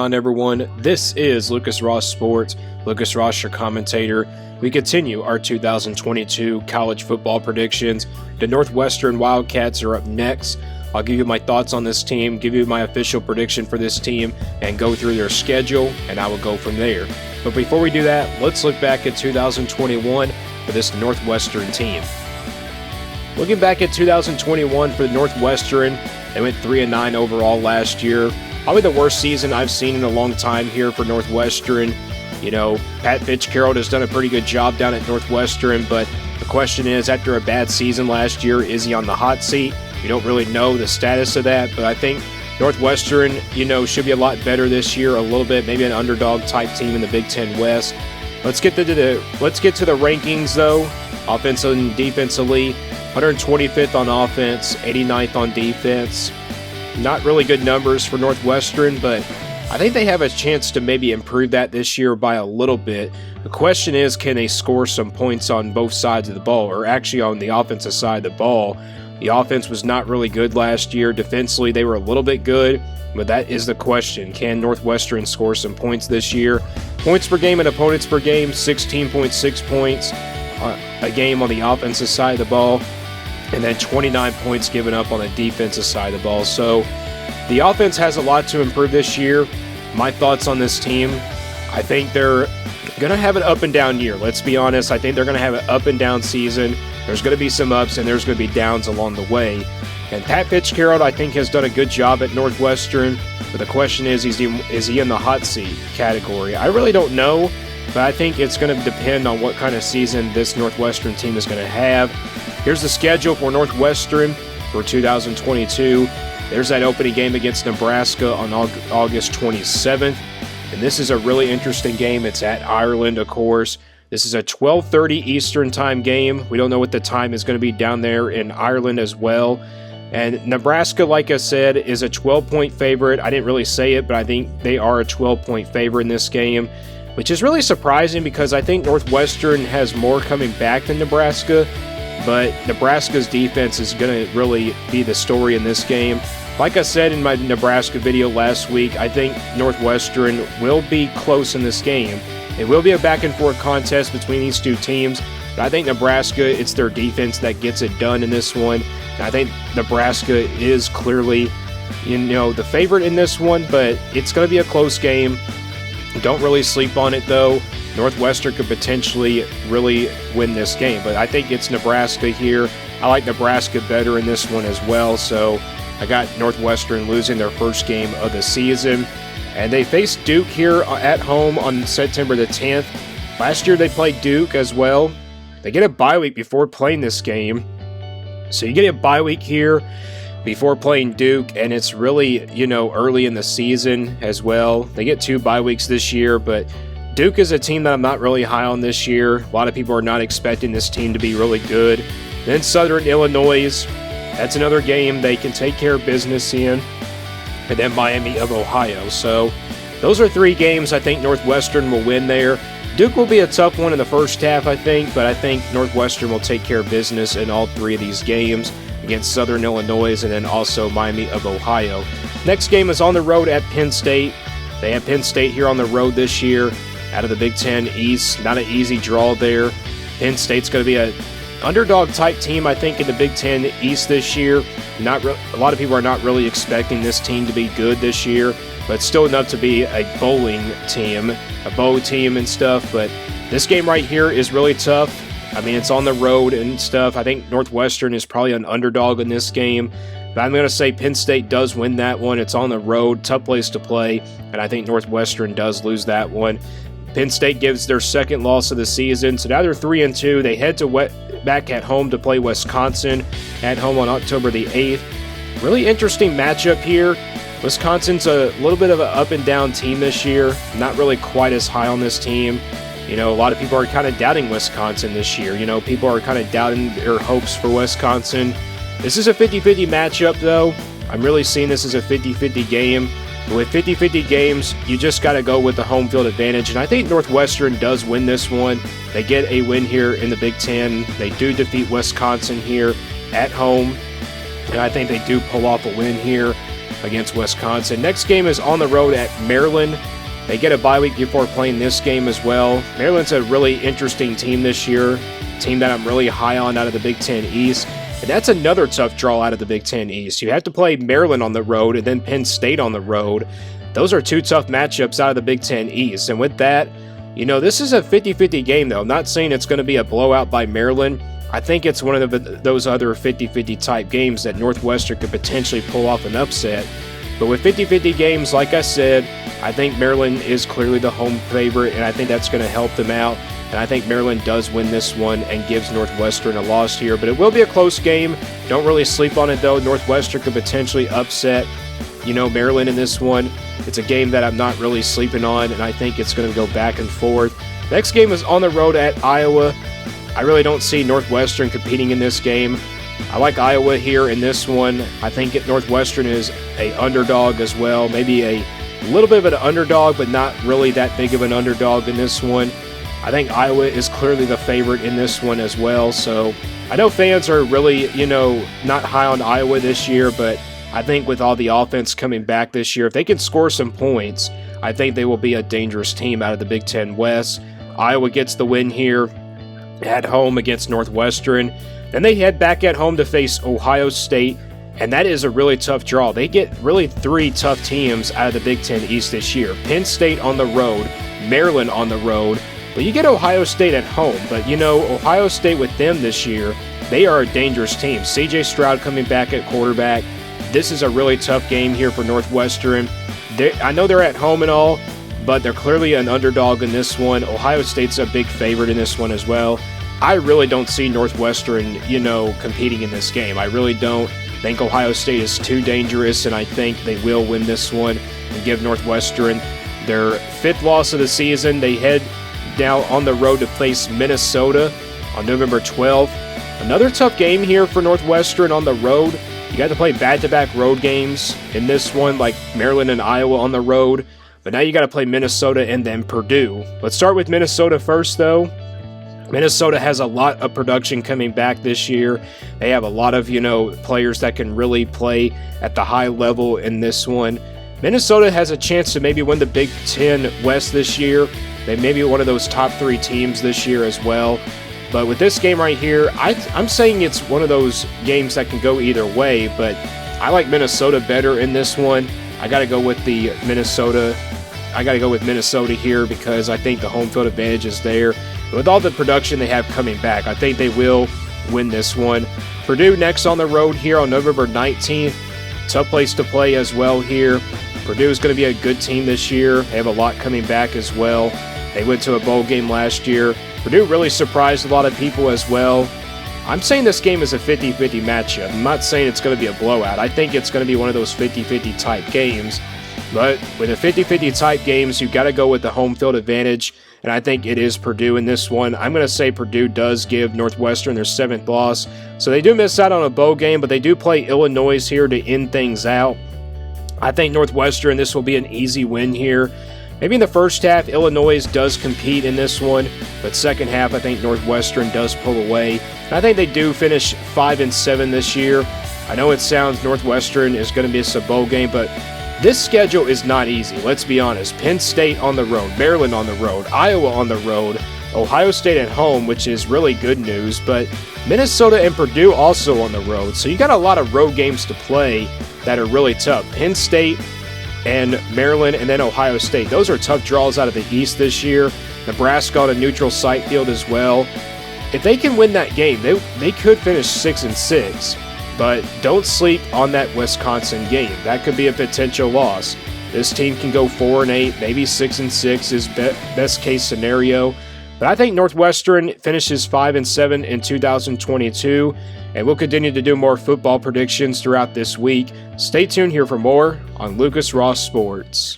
on, everyone? This is Lucas Ross Sports. Lucas Ross, your commentator. We continue our 2022 college football predictions. The Northwestern Wildcats are up next. I'll give you my thoughts on this team, give you my official prediction for this team, and go through their schedule, and I will go from there. But before we do that, let's look back at 2021 for this Northwestern team. Looking back at 2021 for the Northwestern, they went 3-9 overall last year. Probably the worst season I've seen in a long time here for Northwestern. You know, Pat Fitzgerald has done a pretty good job down at Northwestern, but the question is, after a bad season last year, is he on the hot seat? We don't really know the status of that, but I think Northwestern, should be a lot better this year, a little bit, maybe an underdog type team in the Big Ten West. Let's get to the rankings though, offensively and defensively. 125th on offense, 89th on defense. Not really good numbers for Northwestern, but I think they have a chance to maybe improve that this year by a little bit. The question is, can they score some points on both sides of the ball, or actually on the offensive side of the ball? The offense was not really good last year. Defensively, they were a little bit good, but that is the question. Can Northwestern score some points this year? Points per game and opponents per game, 16.6 points a game on the offensive side of the ball, and then 29 points given up on the defensive side of the ball. So the offense has a lot to improve this year. My thoughts on this team, I think they're going to have an up and down year. Let's be honest. I think they're going to have an up and down season. There's going to be some ups and there's going to be downs along the way. And Pat Fitzgerald, I think, has done a good job at Northwestern. But the question is he in the hot seat category? I really don't know, but I think it's going to depend on what kind of season this Northwestern team is going to have. Here's the schedule for Northwestern for 2022. There's that opening game against Nebraska on August 27th. And this is a really interesting game. It's at Ireland, of course. This is a 12:30 Eastern time game. We don't know what the time is going to be down there in Ireland as well. And Nebraska, like I said, is a 12-point favorite. I didn't really say it, but I think they are a 12-point favorite in this game, which is really surprising because I think Northwestern has more coming back than Nebraska. But Nebraska's defense is going to really be the story in this game. Like I said in my Nebraska video last week, I think Northwestern will be close in this game. It will be a back-and-forth contest between these two teams, but I think Nebraska, it's their defense that gets it done in this one. And I think Nebraska is clearly, the favorite in this one, but it's going to be a close game. Don't really sleep on it, though. Northwestern could potentially really win this game, but I think it's Nebraska here. I like Nebraska better in this one as well, so I got Northwestern losing their first game of the season. And they face Duke here at home on September the 10th. Last year they played Duke as well. They get a bye week before playing this game. So you get a bye week here before playing Duke, and it's really, early in the season as well. They get 2 bye weeks this year, but Duke is a team that I'm not really high on this year. A lot of people are not expecting this team to be really good. Then Southern Illinois, that's another game they can take care of business in. And then Miami of Ohio. So those are 3 games I think Northwestern will win there. Duke will be a tough one in the first half, I think, but I think Northwestern will take care of business in all 3 of these games against Southern Illinois and then also Miami of Ohio. Next game is on the road at Penn State. They have Penn State here on the road this year out of the Big Ten East. Not an easy draw there. Penn State's going to be an underdog type team, I think, in the Big Ten East this year. A lot of people are not really expecting this team to be good this year, but still enough to be a bowling team, a bow team and stuff. But this game right here is really tough. I mean, it's on the road and stuff. I think Northwestern is probably an underdog in this game, but I'm going to say Penn State does win that one. It's on the road, tough place to play, and I think Northwestern does lose that one. Penn State gives their second loss of the season, so now they're 3-2. They head to back at home to play Wisconsin at home on October the 8th. Really interesting matchup here. Wisconsin's a little bit of an up and down team this year. Not really quite as high on this team. A lot of people are kind of doubting Wisconsin this year. People are kind of doubting their hopes for Wisconsin. This is a 50-50 matchup, though. I'm really seeing this as a 50-50 game. But with 50-50 games, you just got to go with the home field advantage. And I think Northwestern does win this one. They get a win here in the Big Ten. They do defeat Wisconsin here at home. And I think they do pull off a win here. against Wisconsin. Next game is on the road at Maryland. They get a bye week before playing this game as well. Maryland's a really interesting team this year, team that I'm really high on out of the Big Ten East. And that's another tough draw out of the Big Ten East. You have to play Maryland on the road and then Penn State on the road. Those are two tough matchups out of the Big Ten East. And with that, this is a 50-50 game, though. I'm not saying it's going to be a blowout by Maryland. I think it's one of those other 50-50 type games that Northwestern could potentially pull off an upset. But with 50-50 games, like I said, I think Maryland is clearly the home favorite, and I think that's going to help them out. And I think Maryland does win this one and gives Northwestern a loss here. But it will be a close game. Don't really sleep on it, though. Northwestern could potentially upset, Maryland in this one. It's a game that I'm not really sleeping on, and I think it's going to go back and forth. Next game is on the road at Iowa. I really don't see Northwestern competing in this game. I like Iowa here in this one. I think Northwestern is an underdog as well. Maybe a little bit of an underdog, but not really that big of an underdog in this one. I think Iowa is clearly the favorite in this one as well. So I know fans are really, not high on Iowa this year, but I think with all the offense coming back this year, if they can score some points, I think they will be a dangerous team out of the Big Ten West. Iowa gets the win here at home against Northwestern. Then they head back at home to face Ohio State, and that is a really tough draw. They get really three tough teams out of the Big Ten East this year. Penn State on the road, Maryland on the road, but you get Ohio State at home. But Ohio State with them this year, they are a dangerous team. C.J. Stroud coming back at quarterback. This is a really tough game here for Northwestern. I know they're at home and all, but they're clearly an underdog in this one. Ohio State's a big favorite in this one as well. I really don't see Northwestern, competing in this game. I really don't. I think Ohio State is too dangerous, and I think they will win this one and give Northwestern their fifth loss of the season. They head now on the road to face Minnesota on November 12th. Another tough game here for Northwestern on the road. You got to play back-to-back road games in this one, like Maryland and Iowa on the road. But now you got to play Minnesota and then Purdue. Let's start with Minnesota first, though. Minnesota has a lot of production coming back this year. They have a lot of, players that can really play at the high level in this one. Minnesota has a chance to maybe win the Big Ten West this year. They may be one of those top three teams this year as well. But with this game right here, I'm saying it's one of those games that can go either way, but I like Minnesota better in this one. I got to go with Minnesota here because I think the home field advantage is there. With all the production they have coming back, I think they will win this one. Purdue next on the road here on November 19th. Tough place to play as well here. Purdue is going to be a good team this year. They have a lot coming back as well. They went to a bowl game last year. Purdue really surprised a lot of people as well. I'm saying this game is a 50-50 matchup. I'm not saying it's going to be a blowout. I think it's going to be one of those 50-50 type games. But with a 50-50 type games, you've got to go with the home field advantage. And I think it is Purdue in this one. I'm going to say Purdue does give Northwestern their seventh loss. So they do miss out on a bowl game, but they do play Illinois here to end things out. I think Northwestern, this will be an easy win here. Maybe in the first half, Illinois does compete in this one, but second half, I think Northwestern does pull away. And I think they do finish 5-7 this year. I know it sounds Northwestern is going to miss a bowl game, but this schedule is not easy, let's be honest. Penn State on the road, Maryland on the road, Iowa on the road, Ohio State at home, which is really good news, but Minnesota and Purdue also on the road. So you got a lot of road games to play that are really tough. Penn State and Maryland and then Ohio State. Those are tough draws out of the East this year. Nebraska on a neutral site field as well. If they can win that game, they could finish 6-6. But don't sleep on that Wisconsin game. That could be a potential loss. This team can go 4-8, maybe 6-6 is best case scenario. But I think Northwestern finishes 5-7 in 2022, and we'll continue to do more football predictions throughout this week. Stay tuned here for more on Lucas Ross Sports.